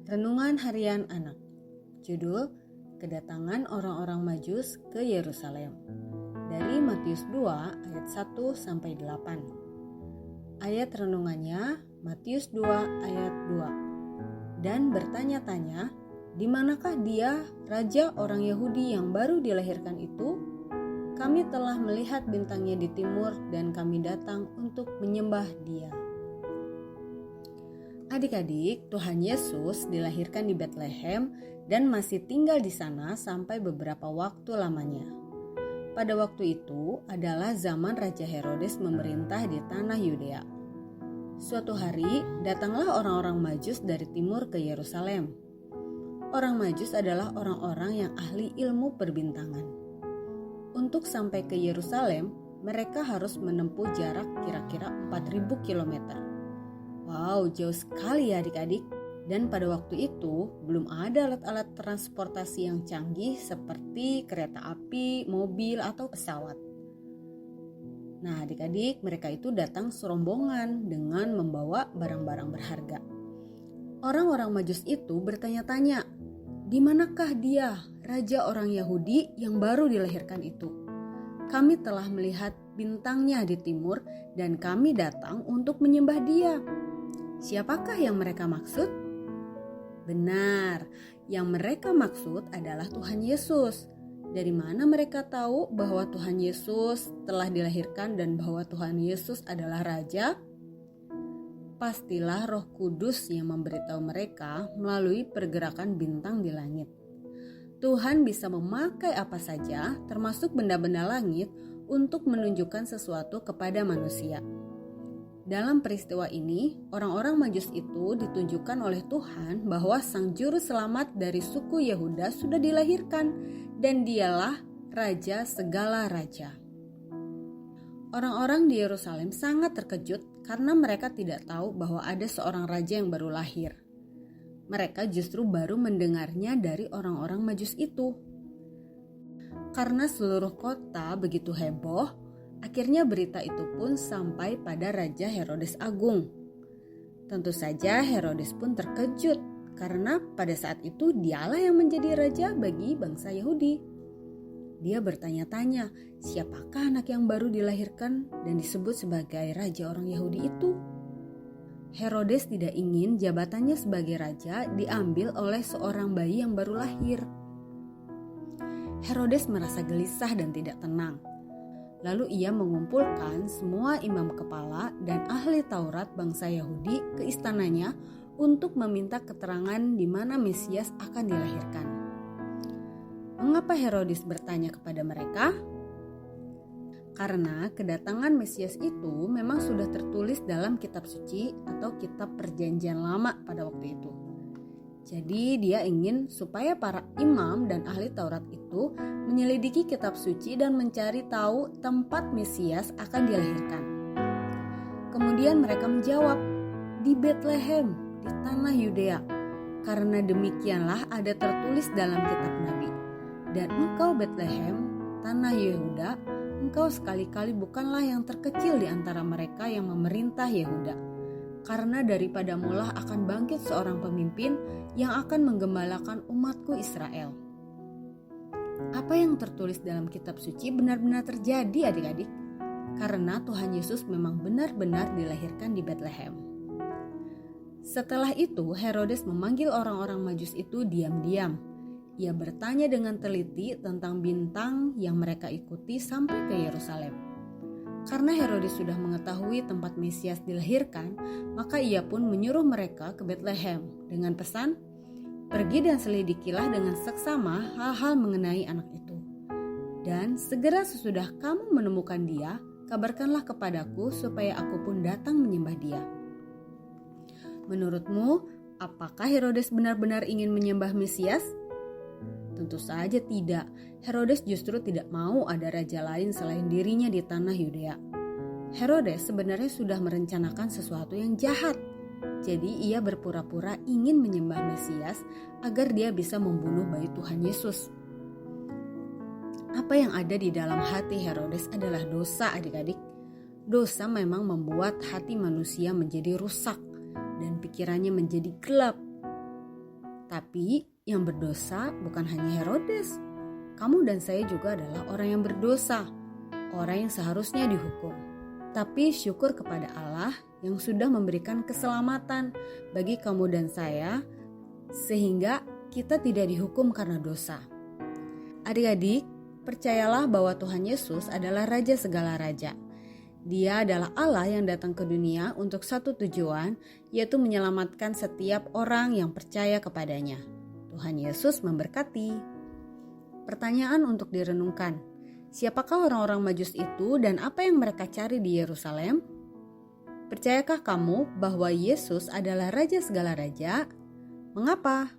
Renungan Harian Anak. Judul: Kedatangan orang-orang Majus ke Yerusalem. Dari Matius 2 ayat 1 sampai 8. Ayat renungannya Matius 2 ayat 2. Dan bertanya-tanya, di manakah dia, raja orang Yahudi yang baru dilahirkan itu? Kami telah melihat bintangnya di timur dan kami datang untuk menyembah dia. Adik-adik, Tuhan Yesus dilahirkan di Betlehem dan masih tinggal di sana sampai beberapa waktu lamanya. Pada waktu itu adalah zaman Raja Herodes memerintah di tanah Yudea. Suatu hari datanglah orang-orang Majus dari timur ke Yerusalem. Orang Majus adalah orang-orang yang ahli ilmu perbintangan. Untuk sampai ke Yerusalem, mereka harus menempuh jarak kira-kira 4.000 kilometer. Wow, jauh sekali ya adik-adik. Dan pada waktu itu belum ada alat-alat transportasi yang canggih seperti kereta api, mobil, atau pesawat. Nah adik-adik, mereka itu datang serombongan dengan membawa barang-barang berharga. Orang-orang Majus itu bertanya-tanya, di manakah dia, raja orang Yahudi yang baru dilahirkan itu? Kami telah melihat bintangnya di timur dan kami datang untuk menyembah dia. Siapakah yang mereka maksud? Benar, yang mereka maksud adalah Tuhan Yesus. Dari mana mereka tahu bahwa Tuhan Yesus telah dilahirkan dan bahwa Tuhan Yesus adalah Raja? Pastilah Roh Kudus yang memberitahu mereka melalui pergerakan bintang di langit. Tuhan bisa memakai apa saja, termasuk benda-benda langit, untuk menunjukkan sesuatu kepada manusia. Dalam peristiwa ini, orang-orang Majus itu ditunjukkan oleh Tuhan bahwa Sang Juru Selamat dari suku Yehuda sudah dilahirkan dan dialah Raja segala raja. Orang-orang di Yerusalem sangat terkejut karena mereka tidak tahu bahwa ada seorang raja yang baru lahir. Mereka justru baru mendengarnya dari orang-orang Majus itu. Karena seluruh kota begitu heboh, akhirnya berita itu pun sampai pada Raja Herodes Agung. Tentu saja Herodes pun terkejut karena pada saat itu dialah yang menjadi raja bagi bangsa Yahudi. Dia bertanya-tanya, siapakah anak yang baru dilahirkan dan disebut sebagai raja orang Yahudi itu? Herodes tidak ingin jabatannya sebagai raja diambil oleh seorang bayi yang baru lahir. Herodes merasa gelisah dan tidak tenang. Lalu ia mengumpulkan semua imam kepala dan ahli Taurat bangsa Yahudi ke istananya untuk meminta keterangan di mana Mesias akan dilahirkan. Mengapa Herodes bertanya kepada mereka? Karena kedatangan Mesias itu memang sudah tertulis dalam kitab suci atau kitab perjanjian lama pada waktu itu. Jadi dia ingin supaya para imam dan ahli Taurat itu menyelidiki kitab suci dan mencari tahu tempat Mesias akan dilahirkan. Kemudian mereka menjawab, di Betlehem, di tanah Yudea, karena demikianlah ada tertulis dalam kitab Nabi. Dan engkau Betlehem, tanah Yehuda, engkau sekali-kali bukanlah yang terkecil di antara mereka yang memerintah Yehuda. Karena daripada mulah akan bangkit seorang pemimpin yang akan menggembalakan umatku Israel. Apa yang tertulis dalam kitab suci benar-benar terjadi adik-adik. Karena Tuhan Yesus memang benar-benar dilahirkan di Betlehem. Setelah itu Herodes memanggil orang-orang Majus itu diam-diam. Ia bertanya dengan teliti tentang bintang yang mereka ikuti sampai ke Yerusalem. Karena Herodes sudah mengetahui tempat Mesias dilahirkan, maka ia pun menyuruh mereka ke Betlehem dengan pesan, pergi dan selidikilah dengan seksama hal-hal mengenai anak itu. Dan segera sesudah kamu menemukan dia, kabarkanlah kepadaku supaya aku pun datang menyembah dia. Menurutmu, apakah Herodes benar-benar ingin menyembah Mesias? Tentu saja tidak. Herodes justru tidak mau ada raja lain selain dirinya di tanah Yudea. Herodes sebenarnya sudah merencanakan sesuatu yang jahat. Jadi ia berpura-pura ingin menyembah Mesias agar dia bisa membunuh bayi Tuhan Yesus. Apa yang ada di dalam hati Herodes adalah dosa adik-adik. Dosa memang membuat hati manusia menjadi rusak dan pikirannya menjadi gelap. Tapi yang berdosa bukan hanya Herodes. Kamu dan saya juga adalah orang yang berdosa, orang yang seharusnya dihukum. Tapi syukur kepada Allah yang sudah memberikan keselamatan bagi kamu dan saya, sehingga kita tidak dihukum karena dosa. Adik-adik, percayalah bahwa Tuhan Yesus adalah Raja segala raja. Dia adalah Allah yang datang ke dunia untuk satu tujuan, yaitu menyelamatkan setiap orang yang percaya kepadanya. Tuhan Yesus memberkati. Pertanyaan untuk direnungkan. Siapakah orang-orang Majus itu dan apa yang mereka cari di Yerusalem? Percayakah kamu bahwa Yesus adalah Raja segala raja? Mengapa?